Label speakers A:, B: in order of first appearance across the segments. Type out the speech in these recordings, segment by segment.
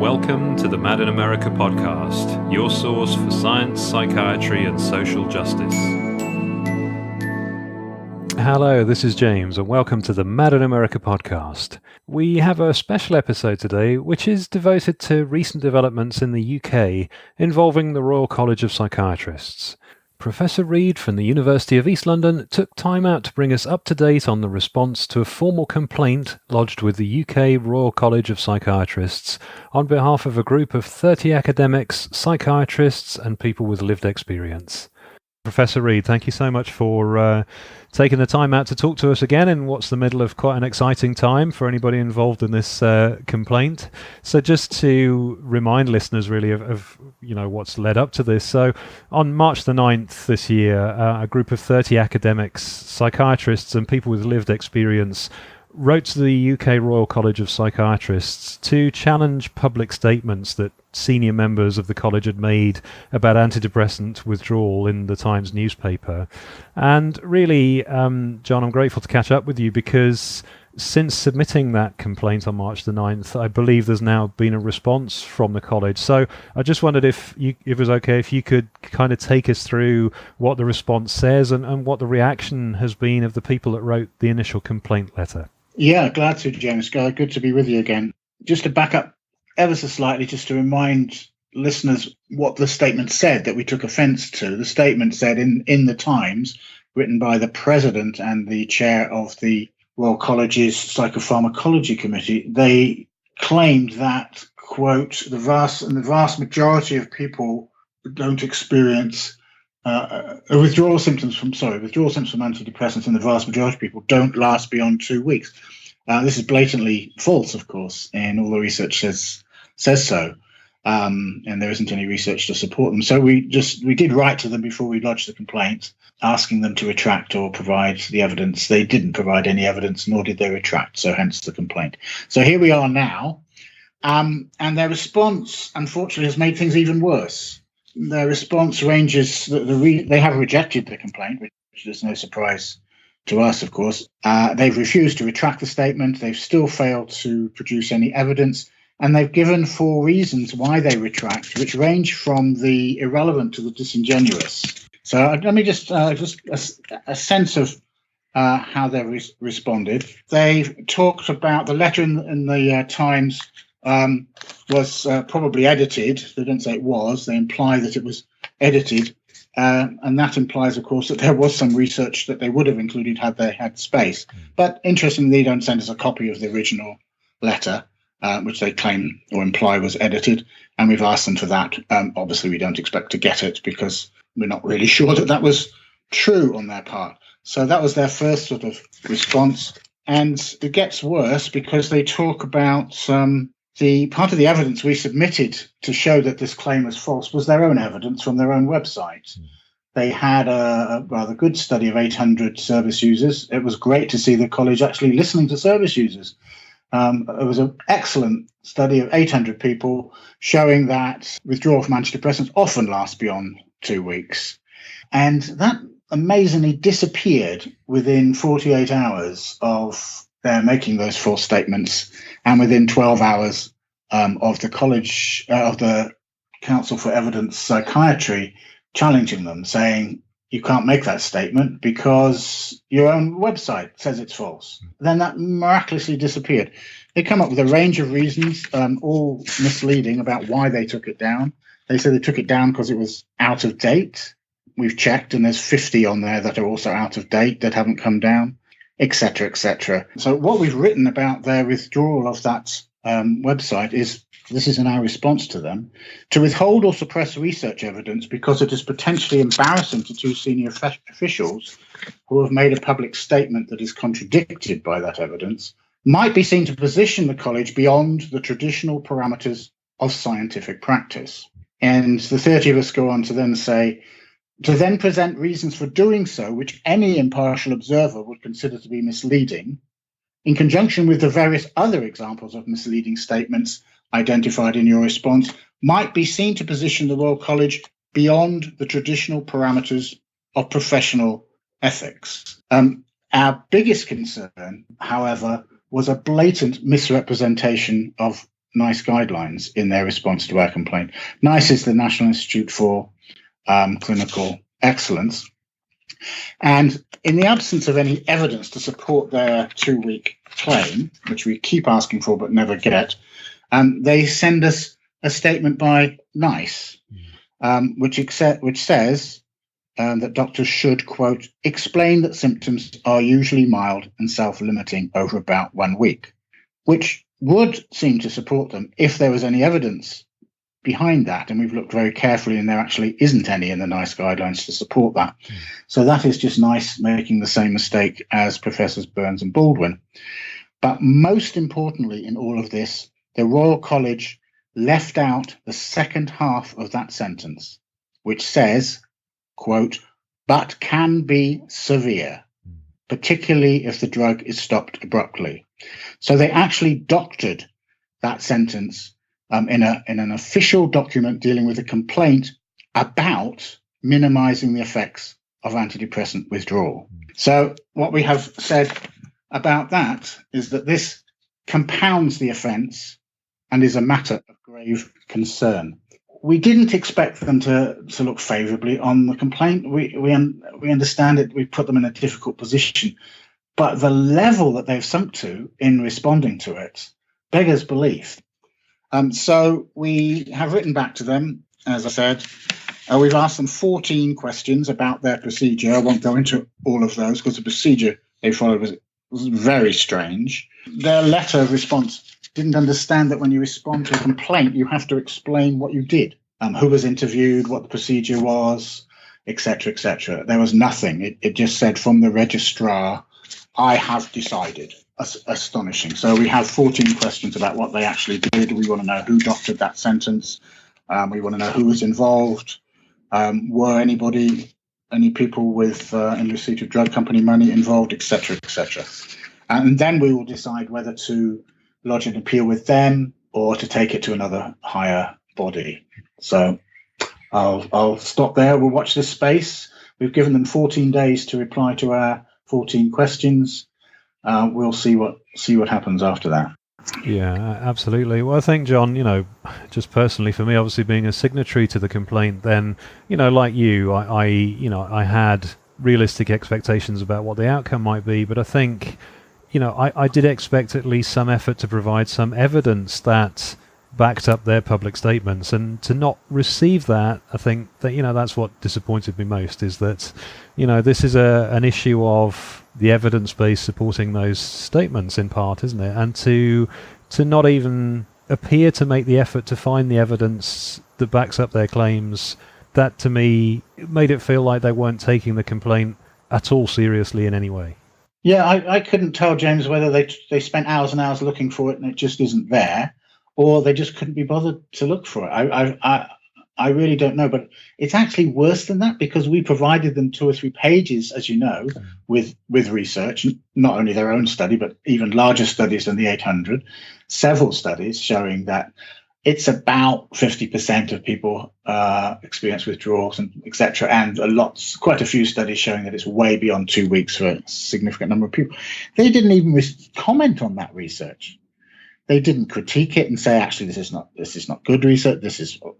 A: Welcome to the Mad in America podcast, your source for science, psychiatry, and social justice. Hello, this is James, and welcome to the Mad in America podcast. We have a special episode today, which is devoted to recent developments in the UK involving the Royal College of Psychiatrists. Professor Reid from the University of East London took time out to bring us up to date on the response to a formal complaint lodged with the UK Royal College of Psychiatrists on behalf of a group of 30 academics, psychiatrists and people with lived experience. Professor Reid, thank you so much for taking the time out to talk to us again in what's the middle of quite an exciting time for anybody involved in this complaint. So just to remind listeners really of what's led up to this. So on March the 9th this year, a group of 30 academics, psychiatrists and people with lived experience wrote to the UK Royal College of Psychiatrists to challenge public statements that senior members of the college had made about antidepressant withdrawal in the Times newspaper. And really, John, I'm grateful to catch up with you because since submitting that complaint on March the 9th, I believe there's now been a response from the college. So I just wondered if it was okay if you could kind of take us through what the response says and what the reaction has been of the people that wrote the initial complaint letter.
B: Yeah, glad to, James. Good to be with you again. Just to back up ever so slightly, just to remind listeners what the statement said that we took offence to. The statement said in the Times, written by the president and the chair of the Royal College's Psychopharmacology Committee, they claimed that, quote, the vast majority of people don't experience withdrawal symptoms from antidepressants in the vast majority of people don't last beyond 2 weeks. This is blatantly false, of course, and all the research says so, and there isn't any research to support them. So we did write to them before we lodged the complaint, asking them to retract or provide the evidence. They didn't provide any evidence, nor did they retract, so hence the complaint. So here we are now, and their response, unfortunately, has made things even worse. Their response ranges, they have rejected the complaint, which is no surprise to us, of course. They've refused to retract the statement. They've still failed to produce any evidence. And they've given 4 reasons why they retract, which range from the irrelevant to the disingenuous. So let me just a sense of how they've responded. They've talked about the letter in the Times was probably edited. They don't say it was. They imply that it was edited. And that implies, of course, that there was some research that they would have included had they had space. But interestingly, they don't send us a copy of the original letter, which they claim or imply was edited. And we've asked them for that. Obviously, we don't expect to get it because we're not really sure that was true on their part. So that was their first sort of response. And it gets worse because they talk about the part of the evidence we submitted to show that this claim was false was their own evidence from their own website. They had a rather good study of 800 service users. It was great to see the college actually listening to service users. It was an excellent study of 800 people showing that withdrawal from antidepressants often lasts beyond 2 weeks. And that amazingly disappeared within 48 hours of their making those false statements, and within 12 hours of the college, of the Council for Evidence Psychiatry, challenging them, saying, you can't make that statement because your own website says it's false. Then that miraculously disappeared. They come up with a range of reasons, all misleading, about why they took it down. They said they took it down because it was out of date. We've checked, and there's 50 on there that are also out of date that haven't come down, etc., etc. So what we've written about their withdrawal of that website is, this is in our response to them, to withhold or suppress research evidence because it is potentially embarrassing to 2 senior officials who have made a public statement that is contradicted by that evidence, might be seen to position the college beyond the traditional parameters of scientific practice. And the 30 of us go on to then say, to then present reasons for doing so, which any impartial observer would consider to be misleading, in conjunction with the various other examples of misleading statements identified in your response, might be seen to position the Royal College beyond the traditional parameters of professional ethics. Our biggest concern, however, was a blatant misrepresentation of NICE guidelines in their response to our complaint. NICE is the National Institute for Clinical Excellence. And in the absence of any evidence to support their 2-week claim, which we keep asking for but never get, they send us a statement by NICE, which says that doctors should, quote, explain that symptoms are usually mild and self-limiting over about 1 week, which would seem to support them if there was any evidence behind that. And we've looked very carefully, and there actually isn't any in the NICE guidelines to support that. So that is just NICE making the same mistake as Professors Burns and Baldwin. But most importantly in all of this, the Royal College left out the second half of that sentence, which says, quote, but can be severe, particularly if the drug is stopped abruptly. So they actually doctored that sentence in an official document dealing with a complaint about minimizing the effects of antidepressant withdrawal. So what we have said about that is that this compounds the offence and is a matter of grave concern. We didn't expect them to look favourably on the complaint. We understand it. We put them in a difficult position. But the level that they've sunk to in responding to it beggars belief. So we have written back to them, as I said. We've asked them 14 questions about their procedure. I won't go into all of those because the procedure they followed was very strange. Their letter of response didn't understand that when you respond to a complaint, you have to explain what you did, who was interviewed, what the procedure was, etc., etc. There was nothing. It just said from the registrar, I have decided. Astonishing. So we have 14 questions about what they actually did. We want to know who doctored that sentence. We want to know who was involved. Were any people with in receipt of drug company money involved, etc., etc. And then we will decide whether to lodge an appeal with them or to take it to another higher body. So I'll stop there. We'll watch this space. We've given them 14 days to reply to our 14 questions. We'll see what happens after that.
A: Yeah, absolutely. Well, I think, John, just personally for me, obviously being a signatory to the complaint, then, like you, I had realistic expectations about what the outcome might be, but I think, I did expect at least some effort to provide some evidence that backed up their public statements, and to not receive that, I think that, that's what disappointed me most, is that, this is an issue of the evidence base supporting those statements in part, isn't it? And to not even appear to make the effort to find the evidence that backs up their claims, that to me made it feel like they weren't taking the complaint at all seriously in any way.
B: Yeah, I couldn't tell, James, whether they spent hours and hours looking for it and it just isn't there, or they just couldn't be bothered to look for it. I really don't know, but it's actually worse than that, because we provided them 2 or 3 pages, as you know, with research, not only their own study, but even larger studies than the 800, several studies showing that it's about 50% of people experience withdrawals, and etc. And quite a few studies showing that it's way beyond 2 weeks for a significant number of people. They didn't even comment on that research. They didn't critique it and say, actually, this is not good research.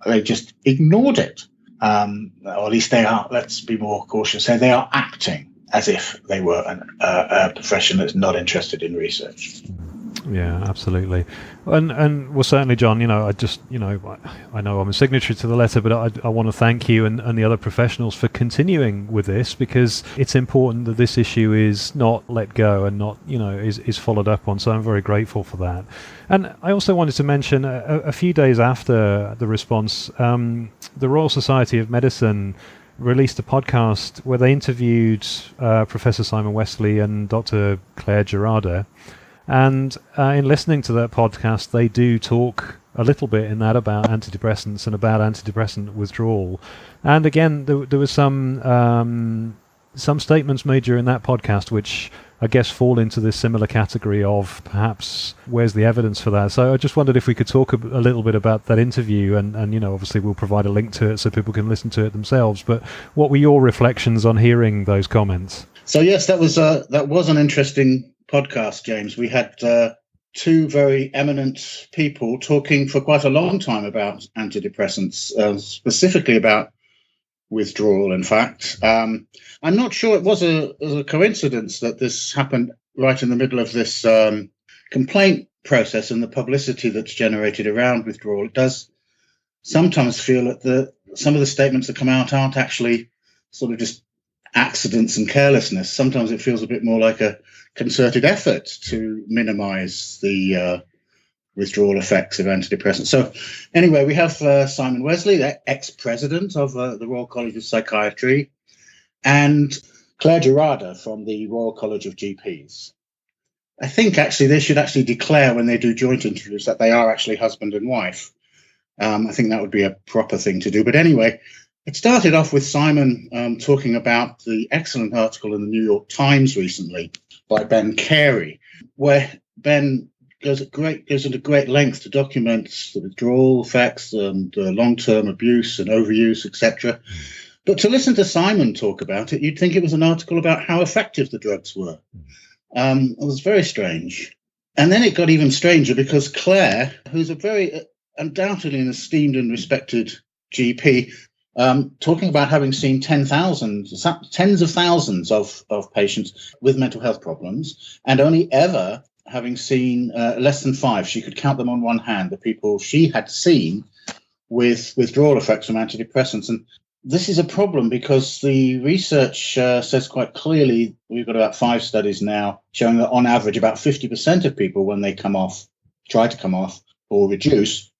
B: They just ignored it. Or at least they are. Let's be more cautious. Say they are acting as if they were a profession that's not interested in research.
A: Yeah, absolutely. And well, certainly, John, I just, I know I'm a signatory to the letter, but I want to thank you and the other professionals for continuing with this, because it's important that this issue is not let go and not, is followed up on. So I'm very grateful for that. And I also wanted to mention a few days after the response, the Royal Society of Medicine released a podcast where they interviewed Professor Simon Wessely and Dr. Clare Gerada. And in listening to that podcast, they do talk a little bit in that about antidepressants and about antidepressant withdrawal. And again, there was some statements made during that podcast which I guess fall into this similar category of perhaps where's the evidence for that. So I just wondered if we could talk a little bit about that interview, and obviously we'll provide a link to it so people can listen to it themselves. But what were your reflections on hearing those comments?
B: So yes, that was an interesting podcast, James. We had two very eminent people talking for quite a long time about antidepressants, specifically about withdrawal, in fact. I'm not sure it was a coincidence that this happened right in the middle of this complaint process and the publicity that's generated around withdrawal. It does sometimes feel that some of the statements that come out aren't actually sort of just accidents and carelessness. Sometimes it feels a bit more like a concerted effort to minimize the withdrawal effects of antidepressants. So anyway, we have Simon Wessely, the ex-president of the Royal College of Psychiatry, and Clare Gerada from the Royal College of GPs. I think actually they should actually declare when they do joint interviews that they are actually husband and wife. I think that would be a proper thing to do. But anyway, it started off with Simon talking about the excellent article in the New York Times recently by Ben Carey, where Ben goes into great length to document the withdrawal effects and long-term abuse and overuse, etc. But to listen to Simon talk about it, you'd think it was an article about how effective the drugs were. It was very strange. And then it got even stranger because Clare, who's a very undoubtedly an esteemed and respected GP, talking about having seen tens of thousands of patients with mental health problems, and only ever having seen less than 5. She could count them on one hand, the people she had seen with withdrawal effects from antidepressants. And this is a problem because the research says quite clearly, we've got about 5 studies now showing that on average about 50% of people, when they try to come off or reduce,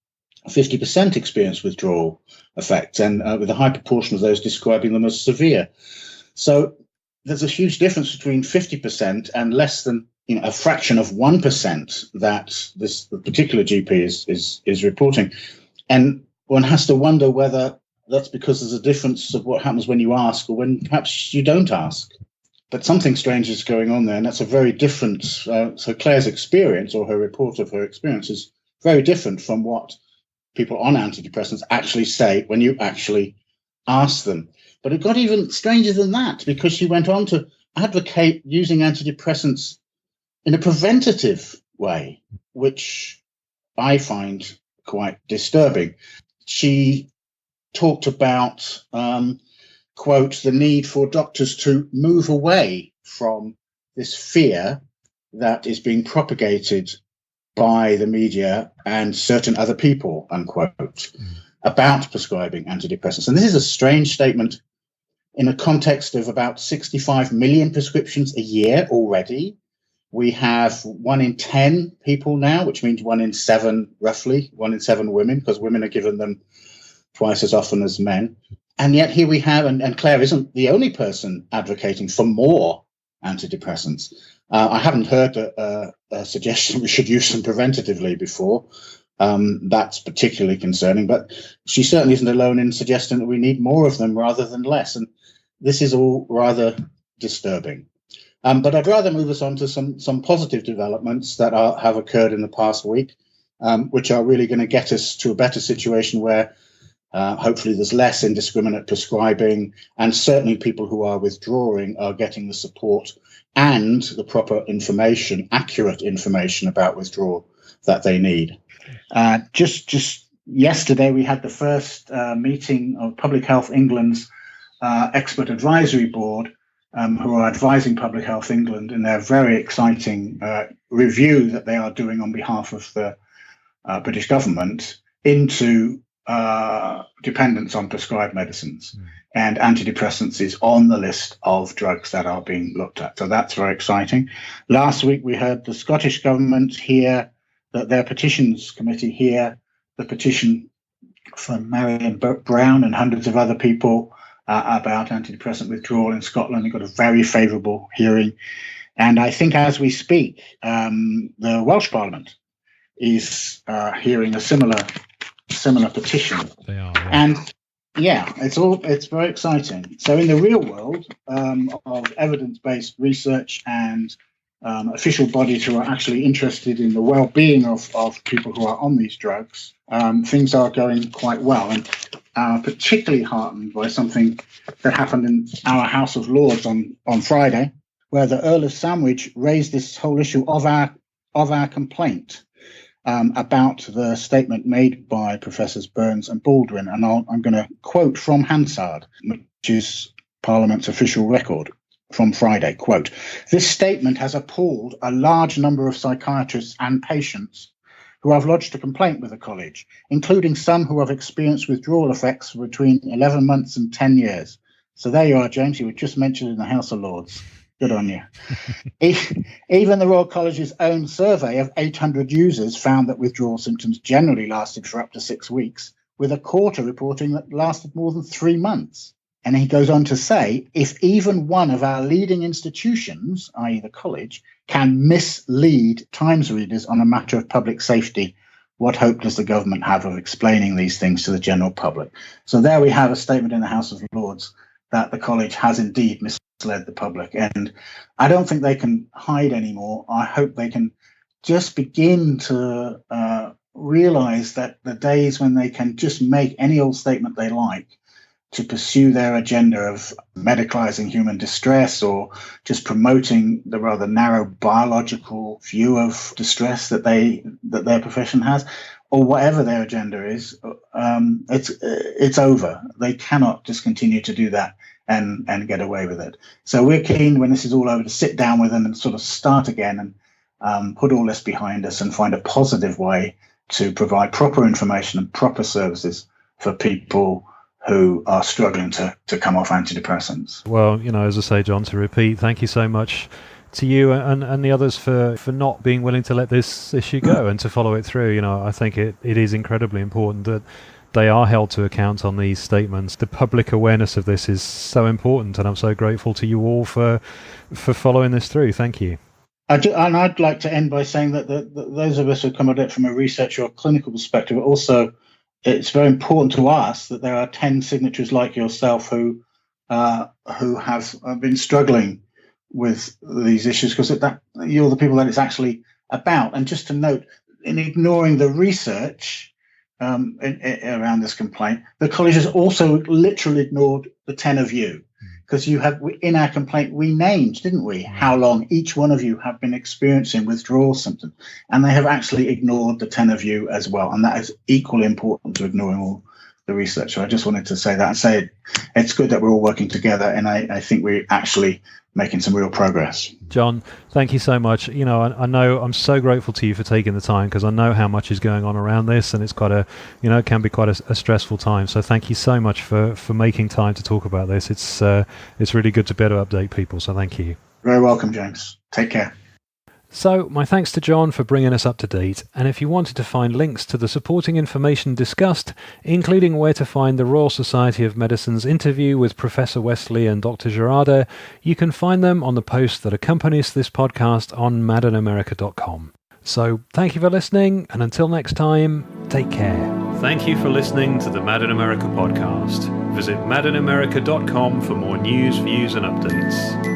B: 50% experience withdrawal effects, and with a high proportion of those describing them as severe. So there's a huge difference between 50% and less than a fraction of 1% that the particular GP is reporting. And one has to wonder whether that's because there's a difference of what happens when you ask or when perhaps you don't ask. But something strange is going on there, and that's a very different. So Claire's experience, or her report of her experience, is very different from what people on antidepressants actually say when you actually ask them. But it got even stranger than that, because she went on to advocate using antidepressants in a preventative way, which I find quite disturbing. She talked about, quote, the need for doctors to move away from this fear that is being propagated by the media and certain other people, unquote, about prescribing antidepressants. And this is a strange statement in a context of about 65 million prescriptions a year already. We have 1 in 10 people now, which means 1 in 7, roughly, 1 in 7 women, because women are given them twice as often as men. And yet here we have, and Clare isn't the only person advocating for more antidepressants. I haven't heard a suggestion we should use them preventatively before. That's particularly concerning, but she certainly isn't alone in suggesting that we need more of them rather than less. And this is all rather disturbing. But I'd rather move us on to some positive developments that have occurred in the past week, which are really going to get us to a better situation where hopefully there's less indiscriminate prescribing, and certainly people who are withdrawing are getting the support and the proper information, accurate information about withdrawal that they need. Just yesterday, we had the first meeting of Public Health England's Expert Advisory Board, who are advising Public Health England in their very exciting review that they are doing on behalf of the British government into dependence on prescribed medicines. And antidepressants is on the list of drugs that are being looked at. So that's very exciting. Last week, we heard the Scottish government hear that their petitions committee hear the petition from Marion Brown and hundreds of other people about antidepressant withdrawal in Scotland. They got a very favourable hearing. And I think as we speak, the Welsh Parliament is hearing a similar petition.
A: They are, yeah.
B: And it's very exciting. So in the real world of evidence-based research and official bodies who are actually interested in the well-being of people who are on these drugs, things are going quite well. And particularly heartened by something that happened in our House of Lords on Friday, where the Earl of Sandwich raised this whole issue of our of our complaint about the statement made by Professors Burns and Baldwin. And I'm going to quote from Hansard, which is Parliament's official record from Friday, quote, "This statement has appalled a large number of psychiatrists and patients who have lodged a complaint with the college, including some who have experienced withdrawal effects for between 11 months and 10 years. So there you are, James. You were just mentioned in the House of Lords. Good on you. Even the Royal College's own survey of 800 users found that withdrawal symptoms generally lasted for up to 6 weeks, with a quarter reporting that lasted more than 3 months. And he goes on to say, if even one of our leading institutions, i.e. the college, can mislead Times readers on a matter of public safety, what hope does the government have of explaining these things to the general public? So there we have a statement in the House of Lords that the college has indeed misled the public. And I don't think they can hide anymore. I hope they can just begin to realize that the days when they can just make any old statement they like to pursue their agenda of medicalizing human distress or just promoting the rather narrow biological view of distress that their profession has, or whatever their agenda is, it's over. They cannot just continue to do that and get away with it. So we're keen, when this is all over, to sit down with them and sort of start again and put all this behind us and find a positive way to provide proper information and proper services for people who are struggling to come off antidepressants.
A: Well, as I say, John, to repeat, thank you so much to you and the others for not being willing to let this issue go and to follow it through. I think it is incredibly important that they are held to account on these statements. The public awareness of this is so important, and I'm so grateful to you all for following this through. Thank you.
B: I'd like to end by saying that those of us who come at it from a research or clinical perspective, also, it's very important to us that there are 10 signatories like yourself who have been struggling with these issues, because you're the people that it's actually about. And just to note, in ignoring the research around this complaint, the college has also literally ignored the 10 of you. Because in our complaint, we named, didn't we, how long each one of you have been experiencing withdrawal symptoms. And they have actually ignored the 10 of you as well. And that is equally important to ignoring all the research. So I just wanted to say that and say it's good that we're all working together. And I think we're actually making some real progress.
A: John, thank you so much. I know I'm so grateful to you for taking the time, because I know how much is going on around this, and it's quite it can be quite a stressful time. So thank you so much for making time to talk about this. It's really good to be able to update people. So thank you.
B: Very welcome, James. Take care.
A: So, my thanks to John for bringing us up to date, and if you wanted to find links to the supporting information discussed, including where to find the Royal Society of Medicine's interview with Professor Wessely and Dr. Gerada, you can find them on the post that accompanies this podcast on madinamerica.com. So, thank you for listening, and until next time, take care. Thank you for listening to the Mad in America podcast. Visit madinamerica.com for more news, views, and updates.